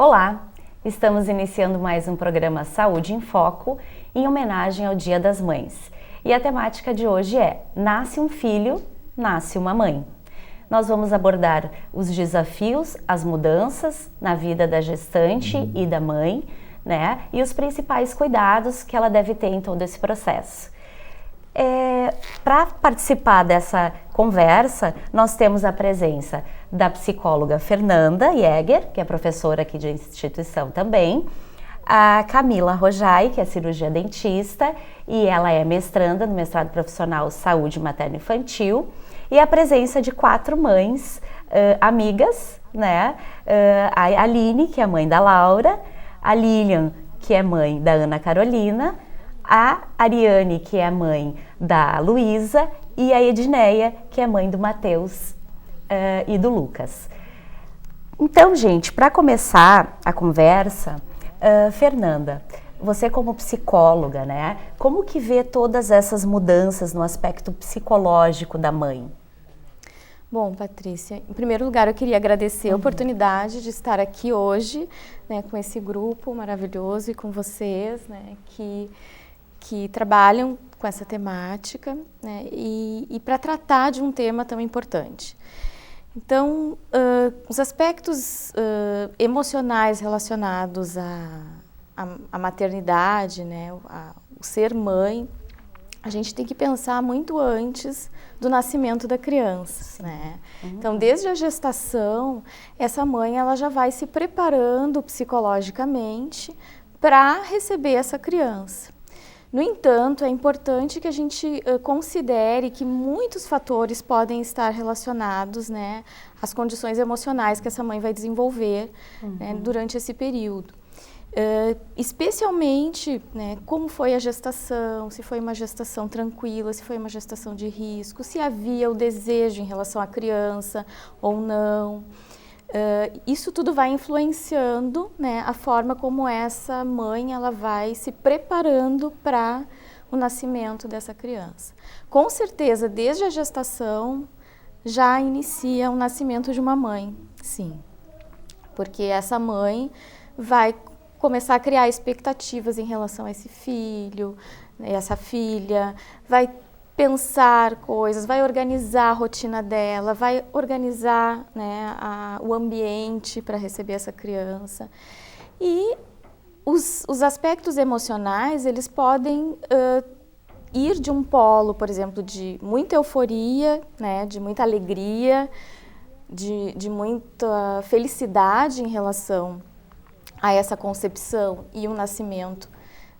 Olá, estamos iniciando mais um programa Saúde em Foco em homenagem ao Dia das Mães. E a temática de hoje é Nasce um filho, nasce uma mãe. Nós vamos abordar os desafios, as mudanças na vida da gestante e da mãe, né? E os principais cuidados que ela deve ter em todo esse processo. Para participar dessa conversa, nós temos a presença da psicóloga Fernanda Jäger, que é professora aqui de instituição também, a Camila Rojai, que é cirurgia dentista, e ela é mestranda no mestrado profissional Saúde Materno-Infantil, e a presença de 4 mães amigas, né? A Aline, que é mãe da Laura, a Lilian, que é mãe da Ana Carolina, a Ariane, que é mãe da Luísa, e a Edneia, que é mãe do Matheus e do Lucas. Então, gente, para começar a conversa, Fernanda, você como psicóloga, né, como que vê todas essas mudanças no aspecto psicológico da mãe? Bom, Patrícia, em primeiro lugar eu queria agradecer a oportunidade de estar aqui hoje, né, com esse grupo maravilhoso e com vocês, né, que trabalham com essa temática, né, e para tratar de um tema tão importante. Então, os aspectos emocionais relacionados à maternidade, né, o ser mãe, a gente tem que pensar muito antes do nascimento da criança, né? Então, desde a gestação, essa mãe ela já vai se preparando psicologicamente para receber essa criança. No entanto, é importante que a gente considere que muitos fatores podem estar relacionados, né, às condições emocionais que essa mãe vai desenvolver, né, durante esse período. Especialmente, né, como foi a gestação, se foi uma gestação tranquila, se foi uma gestação de risco, se havia o desejo em relação à criança ou não. Isso tudo vai influenciando, né, a forma como essa mãe ela vai se preparando para o nascimento dessa criança. Com certeza, desde a gestação, já inicia o nascimento de uma mãe, sim. Porque essa mãe vai começar a criar expectativas em relação a esse filho, né, essa filha, vai pensar coisas, vai organizar a rotina dela, vai organizar, né, o ambiente para receber essa criança. E os aspectos emocionais, eles podem ir de um polo, por exemplo, de muita euforia, né, de muita alegria, de muita felicidade em relação a essa concepção e o nascimento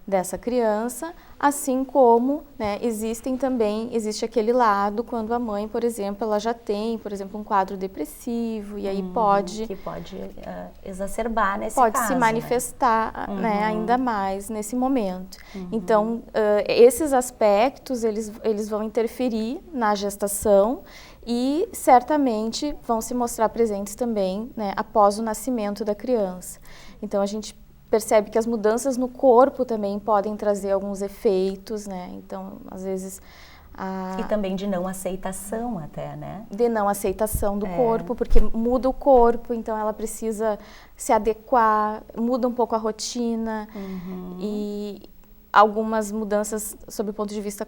dessa criança, assim como, né, existe aquele lado quando a mãe, por exemplo, ela já tem, por exemplo, um quadro depressivo e aí pode exacerbar nesse caso, pode se manifestar, né, ainda mais nesse momento. Então, esses aspectos, eles vão interferir na gestação e certamente vão se mostrar presentes também, né, após o nascimento da criança. Então, a gente percebe que as mudanças no corpo também podem trazer alguns efeitos, né? Então, às vezes... E também de não aceitação até, né? De não aceitação do corpo, porque muda o corpo, então ela precisa se adequar, muda um pouco a rotina e algumas mudanças sob o ponto de vista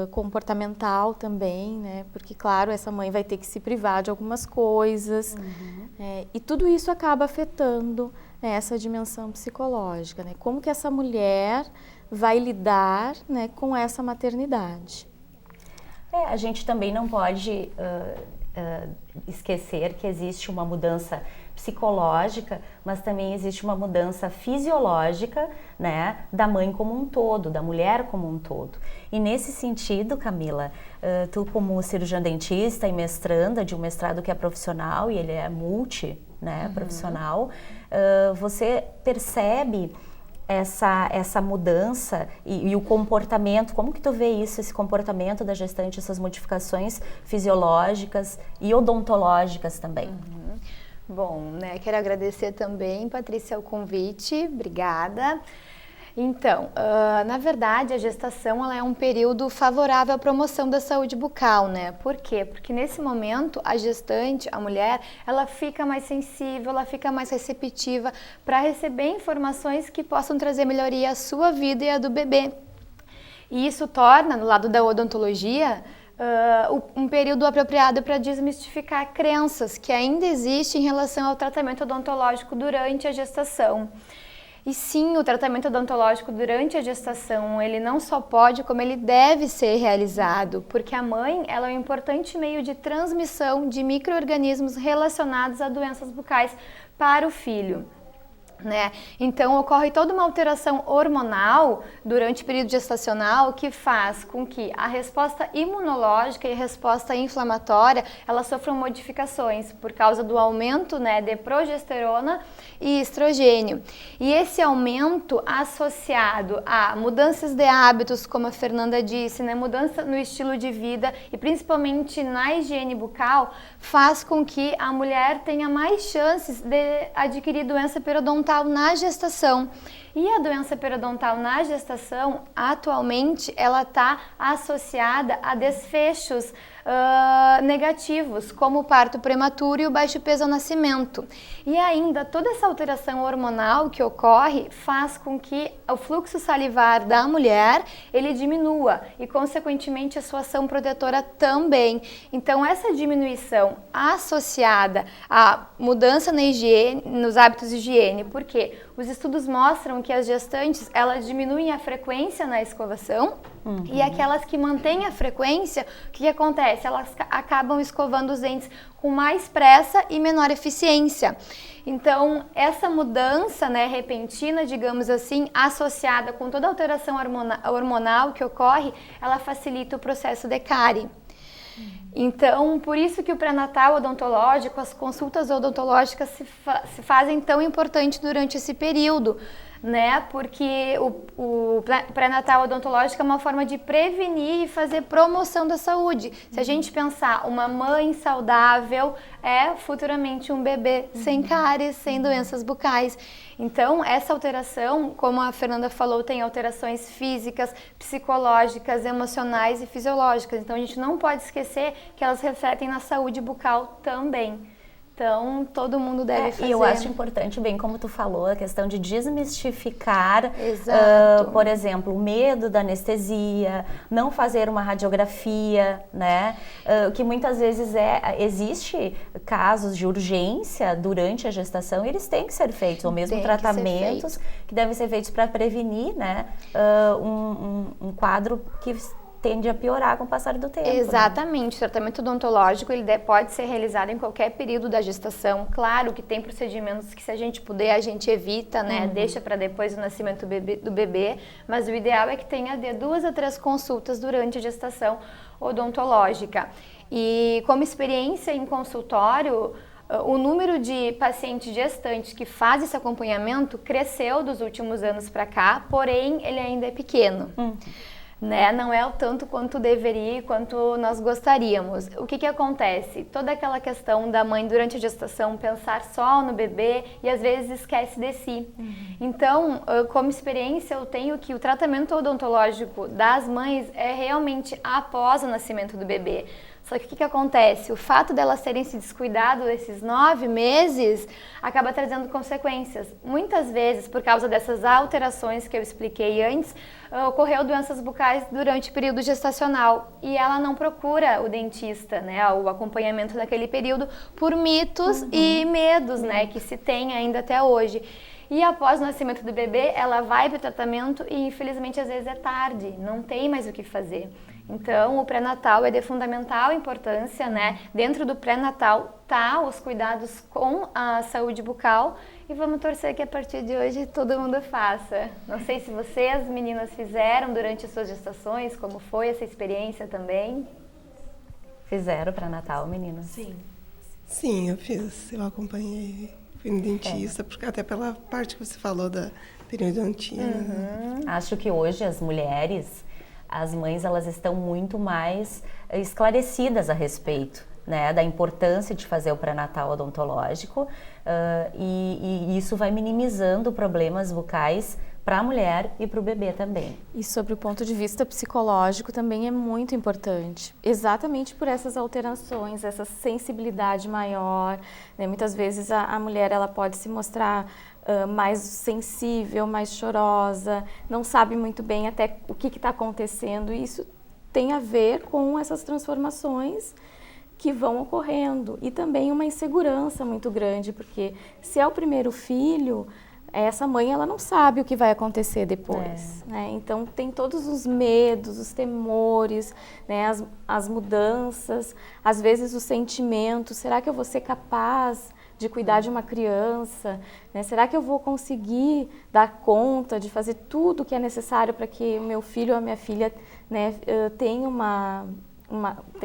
comportamental também, né? Porque, claro, essa mãe vai ter que se privar de algumas coisas, e tudo isso acaba afetando, né, essa dimensão psicológica, né? Como que essa mulher vai lidar, né, com essa maternidade. A gente também não pode esquecer que existe uma mudança psicológica, mas também existe uma mudança fisiológica, né, da mãe como um todo, da mulher como um todo. E nesse sentido, Camila, tu como cirurgiã dentista e mestranda de um mestrado que é profissional e ele é multi, né, profissional, você percebe essa mudança e o comportamento, como que tu vê isso, esse comportamento da gestante, essas modificações fisiológicas e odontológicas também? Bom, né, quero agradecer também, Patrícia, o convite, obrigada. Então, na verdade, a gestação ela é um período favorável à promoção da saúde bucal, né? Por quê? Porque nesse momento a gestante, a mulher, ela fica mais sensível, ela fica mais receptiva para receber informações que possam trazer melhoria à sua vida e à do bebê. E isso torna, no lado da odontologia, um período apropriado para desmistificar crenças que ainda existem em relação ao tratamento odontológico durante a gestação. E sim, o tratamento odontológico durante a gestação, ele não só pode, como ele deve ser realizado, porque a mãe ela é um importante meio de transmissão de micro-organismos relacionados a doenças bucais para o filho. Né? Então ocorre toda uma alteração hormonal durante o período gestacional que faz com que a resposta imunológica e a resposta inflamatória elas sofram modificações por causa do aumento, né, de progesterona e estrogênio. E esse aumento associado a mudanças de hábitos, como a Fernanda disse, né, mudança no estilo de vida e principalmente na higiene bucal, faz com que a mulher tenha mais chances de adquirir doença periodontal na gestação. E a doença periodontal na gestação, atualmente, ela está associada a desfechos negativos, como o parto prematuro e o baixo peso ao nascimento. E ainda, toda essa alteração hormonal que ocorre faz com que o fluxo salivar da mulher, ele diminua e, consequentemente, a sua ação protetora também. Então, essa diminuição associada à mudança na higiene, nos hábitos de higiene, porque os estudos mostram que as gestantes, elas diminuem a frequência na escovação, e aquelas que mantêm a frequência, o que acontece? Elas acabam escovando os dentes com mais pressa e menor eficiência. Então, essa mudança, né, repentina, digamos assim, associada com toda a alteração hormonal que ocorre, ela facilita o processo de cárie. Então, por isso que o pré-natal odontológico, as consultas odontológicas se fazem tão importantes durante esse período, né? Porque o pré-natal odontológico é uma forma de prevenir e fazer promoção da saúde. Se a gente pensar, uma mãe saudável é futuramente um bebê sem cáries, sem doenças bucais. Então, essa alteração, como a Fernanda falou, tem alterações físicas, psicológicas, emocionais e fisiológicas. Então, a gente não pode esquecer que elas refletem na saúde bucal também. Então, todo mundo deve fazer. E eu acho importante, bem como tu falou, a questão de desmistificar, por exemplo, o medo da anestesia, não fazer uma radiografia, né? Que muitas vezes existe casos de urgência durante a gestação e eles têm que ser feitos, ou mesmo tratamentos que devem ser feitos para prevenir, né? Um quadro que tende a piorar com o passar do tempo. Exatamente, o tratamento odontológico ele pode ser realizado em qualquer período da gestação. Claro que tem procedimentos que, se a gente puder, a gente evita, né? Deixa para depois do nascimento do bebê, mas o ideal é que tenha de 2 a 3 consultas durante a gestação odontológica. E como experiência em consultório, o número de pacientes gestantes que faz esse acompanhamento cresceu dos últimos anos para cá, porém ele ainda é pequeno. Né? Não é o tanto quanto deveria, quanto nós gostaríamos. O que acontece? Toda aquela questão da mãe durante a gestação pensar só no bebê e às vezes esquece de si. Então, como experiência, eu tenho que o tratamento odontológico das mães é realmente após o nascimento do bebê. Só que o que acontece? O fato delas terem se descuidado esses 9 meses acaba trazendo consequências. Muitas vezes, por causa dessas alterações que eu expliquei antes, ocorreu doenças bucais durante o período gestacional e ela não procura o dentista, né, o acompanhamento naquele período por mitos e medos, né, que se tem ainda até hoje. E após o nascimento do bebê, ela vai para o tratamento e infelizmente às vezes é tarde, não tem mais o que fazer. Então, o pré-natal é de fundamental importância, né? Dentro do pré-natal tá os cuidados com a saúde bucal e vamos torcer que a partir de hoje todo mundo faça. Não sei se vocês, meninas, fizeram durante as suas gestações, como foi essa experiência também? Fizeram pré-natal, meninas? Sim, eu fiz. Eu acompanhei, fui no dentista, porque até pela parte que você falou da periodontia. Acho que hoje as mulheres, as mães, elas estão muito mais esclarecidas a respeito, né, da importância de fazer o pré-natal odontológico e isso vai minimizando problemas bucais para a mulher e para o bebê também. E sobre o ponto de vista psicológico também é muito importante, exatamente por essas alterações, essa sensibilidade maior, né? Muitas vezes a mulher ela pode se mostrar mais sensível, mais chorosa, não sabe muito bem até o que está acontecendo, e isso tem a ver com essas transformações que vão ocorrendo, e também uma insegurança muito grande, porque se é o primeiro filho, essa mãe ela não sabe o que vai acontecer depois, né? Então tem todos os medos, os temores, né? As mudanças, às vezes os sentimentos, será que eu vou ser capaz de cuidar de uma criança, né? Será que eu vou conseguir dar conta de fazer tudo o que é necessário para que o meu filho ou a minha filha, né, tenha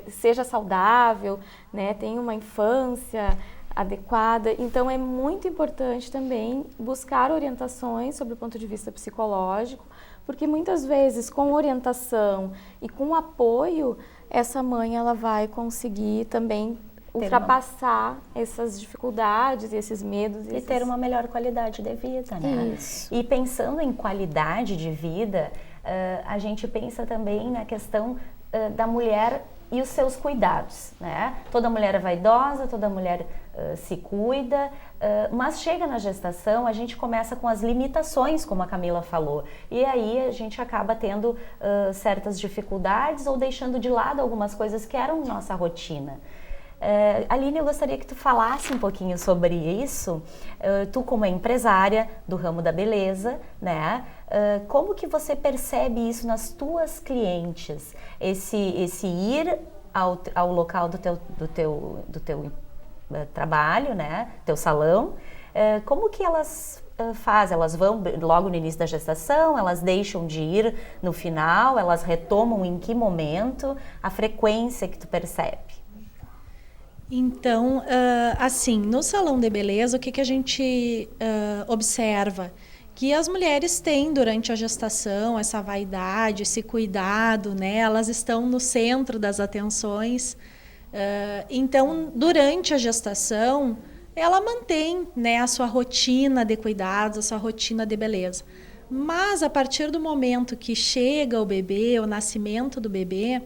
seja saudável, né, tenha uma infância adequada? Então é muito importante também buscar orientações sobre o ponto de vista psicológico, porque muitas vezes com orientação e com apoio, essa mãe ela vai conseguir também ultrapassar essas dificuldades e esses medos. E ter uma melhor qualidade de vida, né? Isso. E pensando em qualidade de vida, a gente pensa também na questão da mulher e os seus cuidados, né? Toda mulher é vaidosa, toda mulher se cuida, mas chega na gestação, a gente começa com as limitações, como a Camila falou, e aí a gente acaba tendo certas dificuldades ou deixando de lado algumas coisas que eram nossa rotina. Aline, eu gostaria que tu falasse um pouquinho sobre isso, tu como empresária do ramo da beleza, né? Como que você percebe isso nas tuas clientes? Esse ir ao local do teu trabalho, né? Teu salão, como que elas fazem? Elas vão logo no início da gestação, elas deixam de ir no final, elas retomam em que momento? A frequência que tu percebe? Então, assim, no salão de beleza, o que a gente observa? Que as mulheres têm durante a gestação essa vaidade, esse cuidado, né? Elas estão no centro das atenções. Então, durante a gestação, ela mantém, né, a sua rotina de cuidados, a sua rotina de beleza. Mas, a partir do momento que chega o bebê, o nascimento do bebê,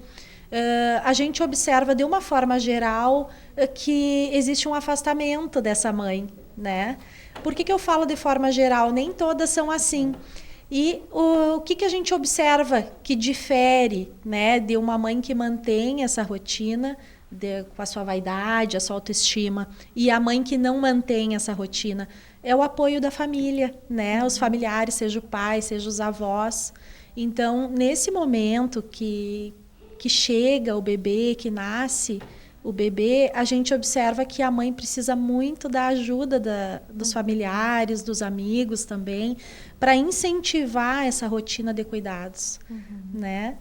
a gente observa de uma forma geral que existe um afastamento dessa mãe, né? Por que eu falo de forma geral? Nem todas são assim. E o que a gente observa que difere, né, de uma mãe que mantém essa rotina com a sua vaidade, a sua autoestima, e a mãe que não mantém essa rotina? É o apoio da família, né? Os familiares, seja o pai, seja os avós. Então, nesse momento que chega o bebê, que nasce o bebê, a gente observa que a mãe precisa muito da ajuda dos familiares, dos amigos também, para incentivar essa rotina de cuidados, né?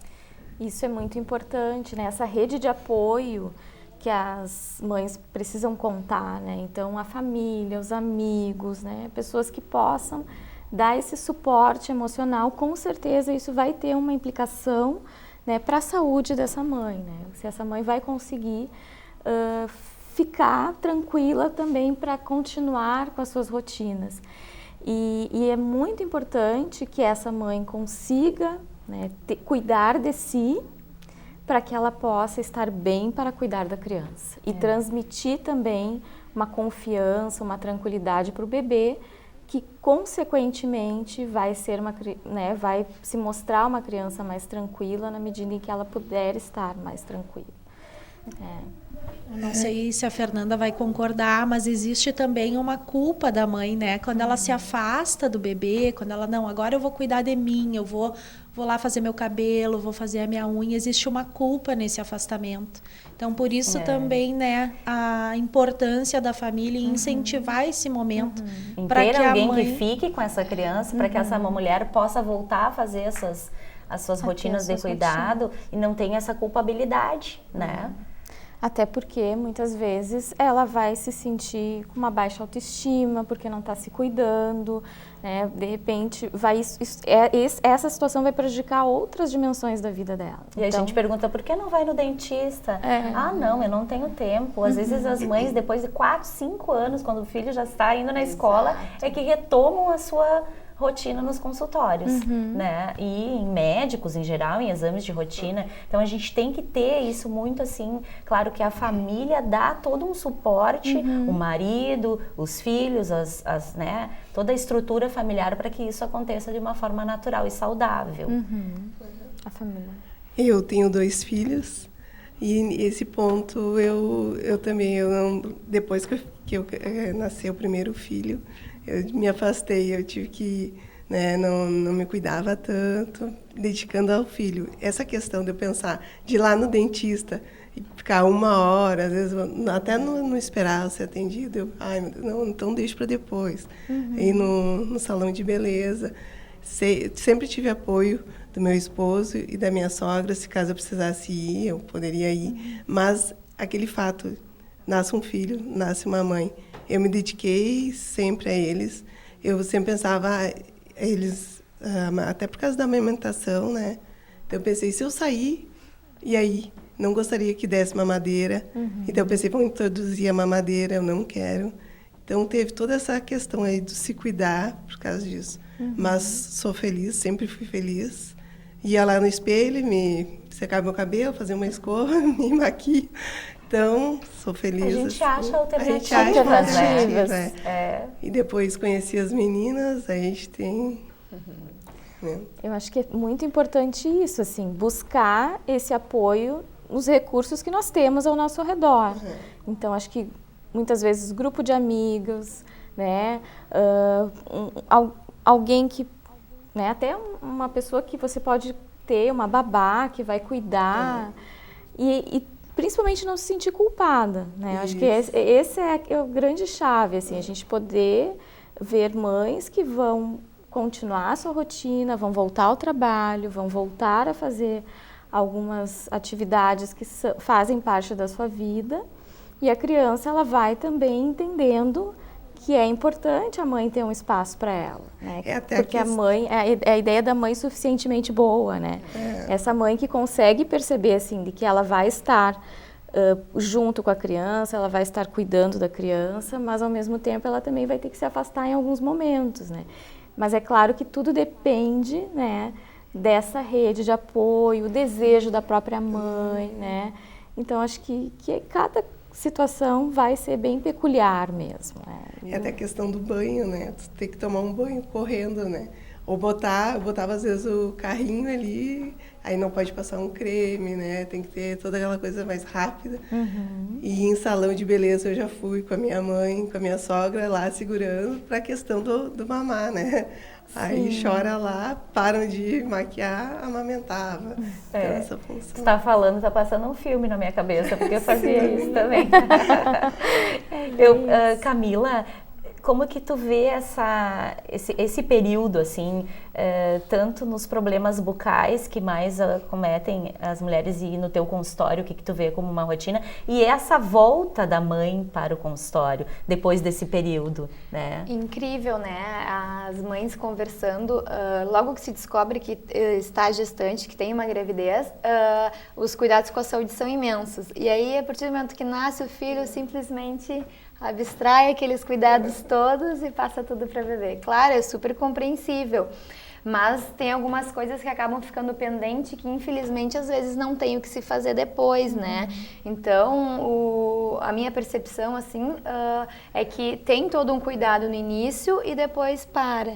Isso é muito importante, né? Essa rede de apoio que as mães precisam contar, né? Então, a família, os amigos, né? Pessoas que possam dar esse suporte emocional, com certeza isso vai ter uma implicação, né, para a saúde dessa mãe, né? Se essa mãe vai conseguir ficar tranquila também para continuar com as suas rotinas. E é muito importante que essa mãe consiga, né, cuidar de si para que ela possa estar bem para cuidar da criança. E transmitir também uma confiança, uma tranquilidade para o bebê, que consequentemente vai ser vai se mostrar uma criança mais tranquila na medida em que ela puder estar mais tranquila. Eu não sei se a Fernanda vai concordar, mas existe também uma culpa da mãe, né? Quando ela se afasta do bebê, quando ela, não, agora eu vou cuidar de mim, eu vou lá fazer meu cabelo, vou fazer a minha unha, existe uma culpa nesse afastamento. Então, por isso também, né, a importância da família em incentivar esse momento. Para que alguém que fique com essa criança, para que essa mulher possa voltar a fazer as suas rotinas de cuidado e não tenha essa culpabilidade, né? Até porque, muitas vezes, ela vai se sentir com uma baixa autoestima, porque não está se cuidando, né? De repente, essa situação vai prejudicar outras dimensões da vida dela. E então, a gente pergunta, por que não vai no dentista? Ah, não, eu não tenho tempo. Às vezes as mães, depois de 4, 5 anos, quando o filho já está indo na escola, é que retomam a sua rotina nos consultórios, né? E em médicos, em geral, em exames de rotina. Então, a gente tem que ter isso muito assim, claro que a família dá todo um suporte, o marido, os filhos, né? Toda a estrutura familiar para que isso aconteça de uma forma natural e saudável. A família. Eu tenho 2 filhos e esse ponto eu também, depois que nasceu o primeiro filho, eu me afastei, eu tive que, né, não me cuidava tanto, dedicando ao filho. Essa questão de eu pensar de ir lá no dentista e ficar 1 hora, às vezes até não esperar ser atendido, ai meu Deus, não, então deixa para depois. Ir no salão de beleza, sempre tive apoio do meu esposo e da minha sogra, se caso eu precisasse ir, eu poderia ir, mas aquele fato, nasce um filho, nasce uma mãe, eu me dediquei sempre a eles, eu sempre pensava, eles, até por causa da amamentação, né, então eu pensei, se eu sair, e aí? Não gostaria que desse mamadeira, então eu pensei, vou introduzir a mamadeira, eu não quero, então teve toda essa questão aí de se cuidar por causa disso, mas sou feliz, sempre fui feliz. Ia lá no espelho, me secava meu cabelo, fazia uma escova, me maquio. Então, sou feliz. A gente assim. acha alternativas, a gente acha alternativas, né? E depois conheci as meninas, a gente tem... Né? Eu acho que é muito importante isso, assim, buscar esse apoio nos recursos que nós temos ao nosso redor. Então, acho que muitas vezes grupo de amigos, né? Alguém que... Né? Até uma pessoa que você pode ter, uma babá que vai cuidar e principalmente não se sentir culpada, né? Eu acho que esse é o grande chave, assim, a gente poder ver mães que vão continuar a sua rotina, vão voltar ao trabalho, vão voltar a fazer algumas atividades que fazem parte da sua vida e a criança ela vai também entendendo que é importante a mãe ter um espaço para ela, né? Porque a mãe, é a ideia da mãe suficientemente boa, né? Essa mãe que consegue perceber, assim, de que ela vai estar junto com a criança, ela vai estar cuidando da criança, mas ao mesmo tempo ela também vai ter que se afastar em alguns momentos, né? Mas é claro que tudo depende, né, dessa rede de apoio, o desejo da própria mãe, né? Então acho que cada situação vai ser bem peculiar mesmo. É até a questão do banho, né? Tu tem que tomar um banho correndo, né? Ou botava às vezes o carrinho ali, aí não pode passar um creme, né? Tem que ter toda aquela coisa mais rápida. E em salão de beleza eu já fui com a minha mãe, com a minha sogra lá segurando para a questão do mamar, né? Aí chora lá, param de maquiar, amamentava. Então, essa função. Você está falando, está passando um filme na minha cabeça, porque eu fazia isso também. Camila, como que tu vê esse período, assim, tanto nos problemas bucais que mais acometem as mulheres e no teu consultório, o que tu vê como uma rotina, e essa volta da mãe para o consultório, depois desse período, né? Incrível, né? As mães conversando, logo que se descobre que está gestante, que tem uma gravidez, os cuidados com a saúde são imensos. E aí, a partir do momento que nasce o filho, simplesmente abstrai aqueles cuidados todos e passa tudo para bebê. Claro, é super compreensível, mas tem algumas coisas que acabam ficando pendente que infelizmente às vezes não tem o que se fazer depois, né? Então, a minha percepção assim é que tem todo um cuidado no início e depois para.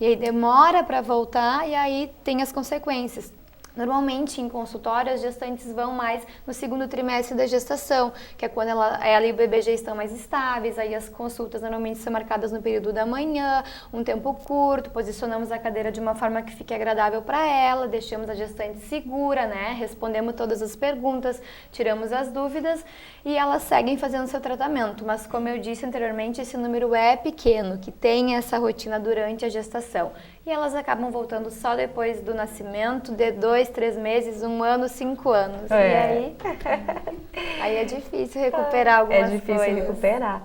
E aí demora para voltar e aí tem as consequências. Normalmente, em consultório, as gestantes vão mais no segundo trimestre da gestação, que é quando ela e o bebê já estão mais estáveis, aí as consultas normalmente são marcadas no período da manhã, um tempo curto, posicionamos a cadeira de uma forma que fique agradável para ela, deixamos a gestante segura, né? Respondemos todas as perguntas, tiramos as dúvidas e elas seguem fazendo seu tratamento. Mas, como eu disse anteriormente, esse número é pequeno, que tem essa rotina durante a gestação. E elas acabam voltando só depois do nascimento, de 2, 3 meses, 1 ano, 5 anos. E aí é difícil recuperar algumas coisas. É difícil recuperar.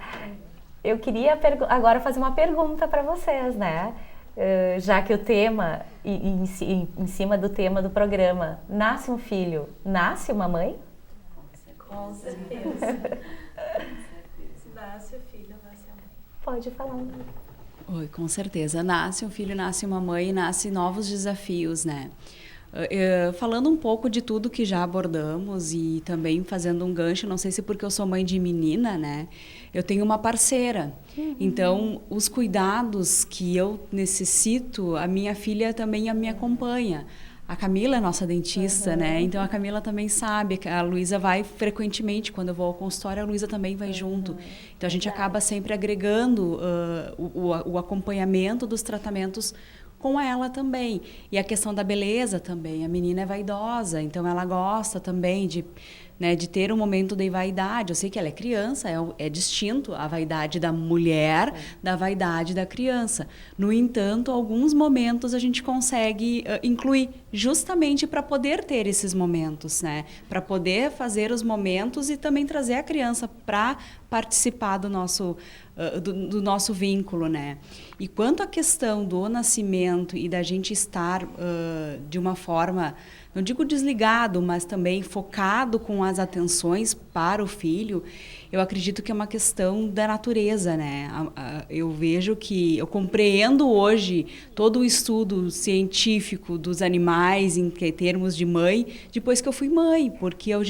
Eu queria agora fazer uma pergunta para vocês, né? Já que o tema, em cima do tema do programa, nasce um filho, nasce uma mãe? Com certeza. Se nasce o filho, nasce a mãe. Pode falar. Oi, com certeza. Nasce um filho, nasce uma mãe, nasce novos desafios, né? Falando um pouco de tudo que já abordamos e também fazendo um gancho, não sei se porque eu sou mãe de menina, né? Eu tenho uma parceira. Então, os cuidados que eu necessito, a minha filha também me acompanha. A Camila é nossa dentista, né? Então, a Camila também sabe que a Luísa vai frequentemente. Quando eu vou ao consultório, a Luísa também vai junto. Então, a gente acaba sempre agregando o acompanhamento dos tratamentos com ela também. E a questão da beleza também. A menina é vaidosa, então ela gosta também de ter um momento de vaidade. Eu sei que ela é criança, é distinto a vaidade da mulher da vaidade da criança. No entanto, alguns momentos a gente consegue incluir justamente para poder ter esses momentos, né? Para poder fazer os momentos e também trazer a criança para participar do nosso vínculo, né? E quanto à questão do nascimento e da gente estar de uma forma, não digo desligado, mas também focado com as atenções para o filho, eu acredito que é uma questão da natureza, né? Eu vejo que, eu compreendo hoje todo o estudo científico dos animais em termos de mãe, depois que eu fui mãe, porque a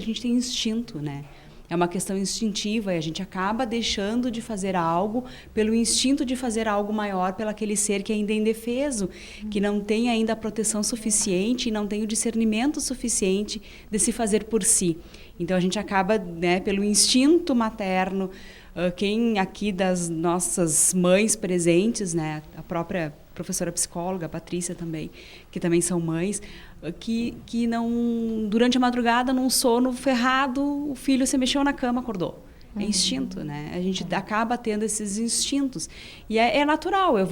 gente tem instinto, né? É uma questão instintiva e a gente acaba deixando de fazer algo pelo instinto de fazer algo maior pelo aquele ser que ainda é indefeso, que não tem ainda a proteção suficiente e não tem o discernimento suficiente de se fazer por si. Então, a gente acaba, né, pelo instinto materno, quem aqui das nossas mães presentes, né, a própria professora psicóloga, a Patrícia também, que também são mães, que não, durante a madrugada, num sono ferrado, o filho se mexeu na cama, acordou. É instinto, né? A gente acaba tendo esses instintos. E é natural, eu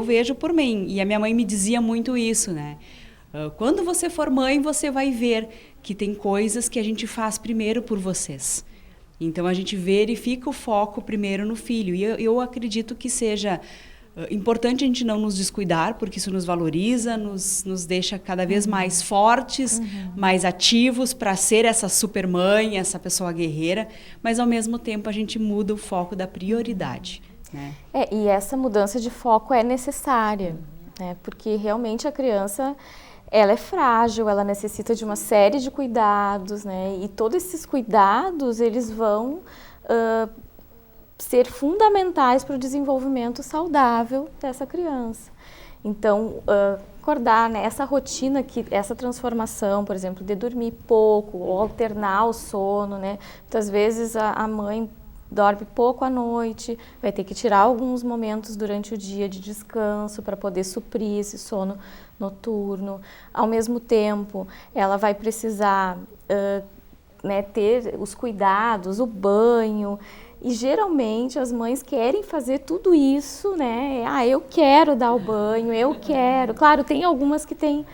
vejo por mim. E a minha mãe me dizia muito isso, né? Quando você for mãe, você vai ver que tem coisas que a gente faz primeiro por vocês. Então, a gente verifica o foco primeiro no filho. E eu acredito que seja importante a gente não nos descuidar, porque isso nos valoriza, nos deixa cada vez mais fortes, mais ativos para ser essa supermãe, essa pessoa guerreira, mas ao mesmo tempo a gente muda o foco da prioridade, né? E essa mudança de foco é necessária, né? Porque realmente a criança, ela é frágil, ela necessita de uma série de cuidados, né? E todos esses cuidados, eles vão ser fundamentais para o desenvolvimento saudável dessa criança. Então, acordar, né, essa rotina, essa transformação, por exemplo, de dormir pouco ou alternar o sono, né? Muitas vezes a mãe dorme pouco à noite, vai ter que tirar alguns momentos durante o dia de descanso para poder suprir esse sono noturno. Ao mesmo tempo, ela vai precisar né, ter os cuidados, o banho. E geralmente as mães querem fazer tudo isso, né? Eu quero dar o banho, eu quero. Claro, tem algumas que têm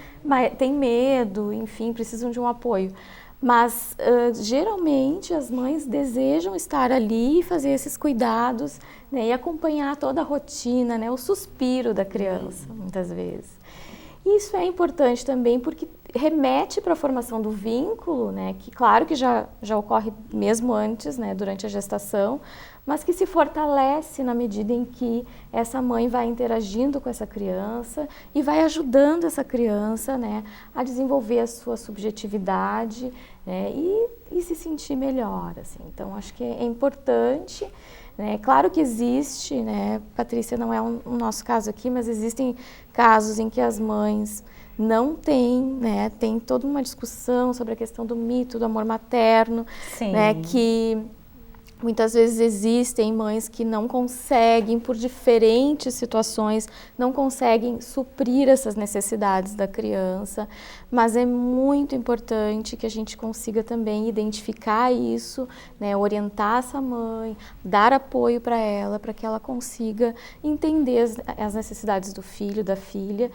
medo, enfim, precisam de um apoio. Mas geralmente as mães desejam estar ali e fazer esses cuidados, né? E acompanhar toda a rotina, né? O suspiro da criança, muitas vezes. Isso é importante também porque remete para a formação do vínculo, né, que claro que já ocorre mesmo antes, né, durante a gestação, mas que se fortalece na medida em que essa mãe vai interagindo com essa criança e vai ajudando essa criança, né, a desenvolver a sua subjetividade, né, e se sentir melhor, assim. Então, acho que é importante. Claro que existe, né, Patrícia, não é o nosso caso aqui, mas existem casos em que as mães não têm, né, tem toda uma discussão sobre a questão do mito do amor materno, né, que muitas vezes existem mães que não conseguem, por diferentes situações, não conseguem suprir essas necessidades da criança, mas é muito importante que a gente consiga também identificar isso, né, orientar essa mãe, dar apoio para ela, para que ela consiga entender as necessidades do filho, da filha,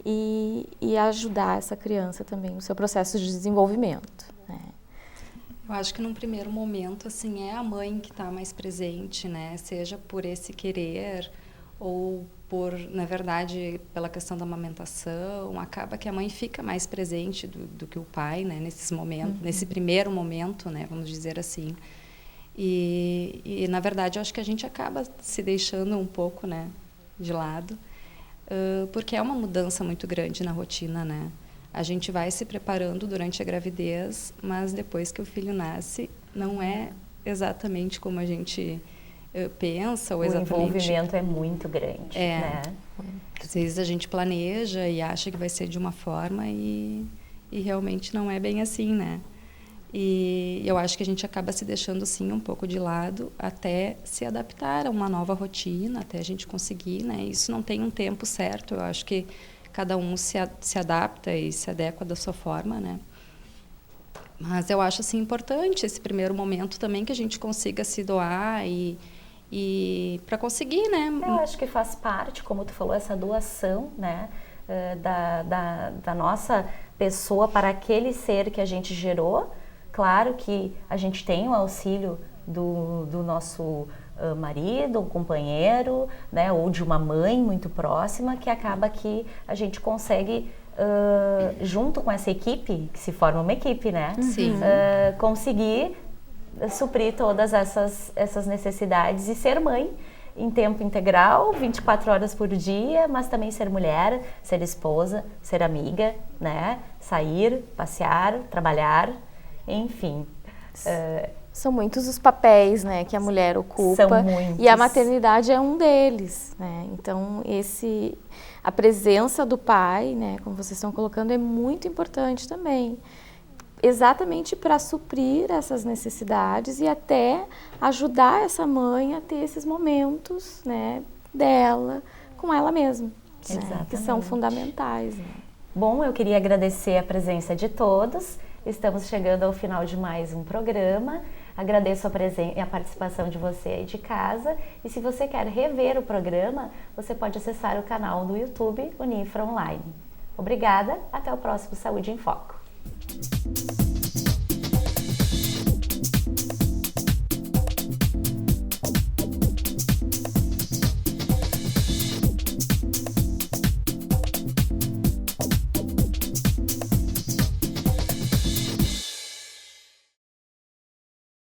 e ajudar essa criança também no seu processo de desenvolvimento, né. Eu acho que num primeiro momento, assim, é a mãe que está mais presente, né? Seja por esse querer ou por, na verdade, pela questão da amamentação. Acaba que a mãe fica mais presente do que o pai, né? Nesses momentos, nesse primeiro momento, né? Vamos dizer assim. E, na verdade, eu acho que a gente acaba se deixando um pouco, né? de lado, porque é uma mudança muito grande na rotina, né? A gente vai se preparando durante a gravidez, mas depois que o filho nasce, não é exatamente como a gente pensa ou exatamente... O envolvimento é muito grande, né? Às vezes a gente planeja e acha que vai ser de uma forma e realmente não é bem assim, né? E eu acho que a gente acaba se deixando, sim, um pouco de lado até se adaptar a uma nova rotina, até a gente conseguir, né? Isso não tem um tempo certo, eu acho que cada um se adapta e se adequa da sua forma, né? Mas eu acho, assim, importante esse primeiro momento também que a gente consiga se doar e para conseguir, né? Eu acho que faz parte, como tu falou, essa doação, né? Da nossa pessoa para aquele ser que a gente gerou. Claro que a gente tem o auxílio do nosso marido, um companheiro, né, ou de uma mãe muito próxima, que acaba que a gente consegue, junto com essa equipe, que se forma uma equipe, né? Sim. Conseguir suprir todas essas necessidades e ser mãe em tempo integral, 24 horas por dia, mas também ser mulher, ser esposa, ser amiga, né? Sair, passear, trabalhar, enfim. São muitos os papéis, né, que a mulher ocupa. São muitos. E a maternidade é um deles, né? Então, a presença do pai, né, como vocês estão colocando, é muito importante também. Exatamente para suprir essas necessidades e até ajudar essa mãe a ter esses momentos, né, dela com ela mesma, né, que são fundamentais, né? Bom, eu queria agradecer a presença de todos. Estamos chegando ao final de mais um programa. Agradeço a participação de você aí de casa. E se você quer rever o programa, você pode acessar o canal do YouTube Unifra Online. Obrigada, até o próximo Saúde em Foco.